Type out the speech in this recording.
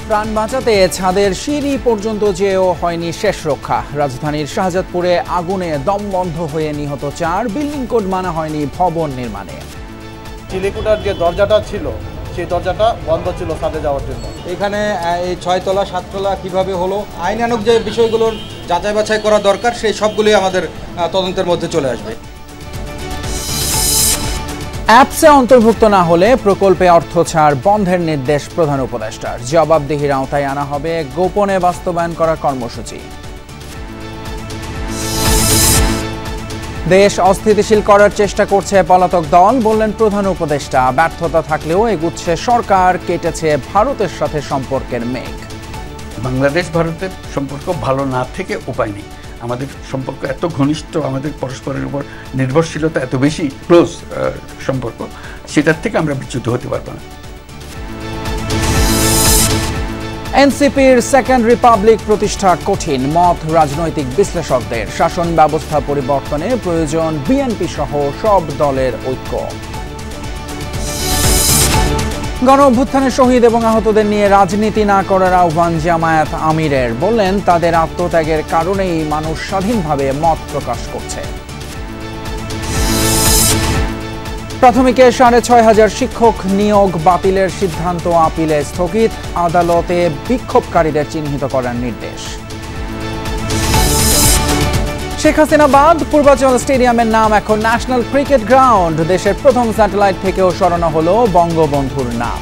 প্রাণ বাঁচাতে ছাদের সিঁড়ি পর্যন্ত যেও হয়নি শেষ রক্ষা। রাজধানীর শাহজাদপুরে আগুনে দম বন্ধ হয়ে নিহত 4। বিল্ডিং কোড মানা হয়নি ভবন নির্মাণে। চিলিকুটার যে দরজাটা ছিল সেই দরজাটা বন্ধ ছিল ছাদে যাওয়ার জন্য। এখানে এই 6 তলা 7 তলা কীভাবে হলো, আইনানুগ যে বিষয়গুলোর যাচাই বাছাই করা দরকার সেই সবগুলোই আমাদের তদন্তের মধ্যে চলে আসবে। অ্যাপসে অন্তর্ভুক্ত না হলে প্রকল্পে অর্থ ছাড় বন্ধের নির্দেশ প্রধান উপদেষ্টার। জবাবদিহির আওতায় আনা হবে গোপনে বাস্তবায়ন করা কর্মসূচি। দেশ অস্থিতিশীল করার চেষ্টা করছে পলাতক দল, বললেন প্রধান উপদেষ্টা। ব্যর্থতা থাকলেও এগুচ্ছে সরকার, কেটেছে ভারতের সাথে সম্পর্কের মেঘ। বাংলাদেশ ভারতের সম্পর্ক ভালো না থেকে উপায় নেই। আমাদের সম্পর্ক এত ঘনিষ্ঠ, আমাদের পরস্পরের উপর নির্ভরশীলতা এত বেশি, ক্লোজ সম্পর্ক, সেটার থেকে আমরা বিচ্যুত হতে পারবো না। এনসিপির সেকেন্ড রিপাবলিক প্রতিষ্ঠা কঠিন, মত রাজনৈতিক বিশ্লেষকদের। শাসন ব্যবস্থা পরিবর্তনে প্রয়োজন বিএনপি সহ সব দলের ঐক্য। গণ অভ্যুত্থানে শহীদ এবং আহতদের নিয়ে রাজনীতি না করার আহ্বান জামায়াত আমিরের। বললেন, তাদের আত্মত্যাগের কারণেই মানুষ স্বাধীনভাবে মত প্রকাশ করছে। প্রাথমিকে 6,500 শিক্ষক নিয়োগ বাতিলের সিদ্ধান্ত আপিলে স্থগিত। আদালতে বিক্ষোভকারীদের চিহ্নিত করার নির্দেশ। শেখ হাসিনা বাদ পূর্বাঞ্চল স্টেডিয়ামের নাম এখন ন্যাশনাল ক্রিকেট গ্রাউন্ড। দেশের প্রথম স্যাটেলাইট থেকেও সরানো হলো বঙ্গবন্ধুর নাম।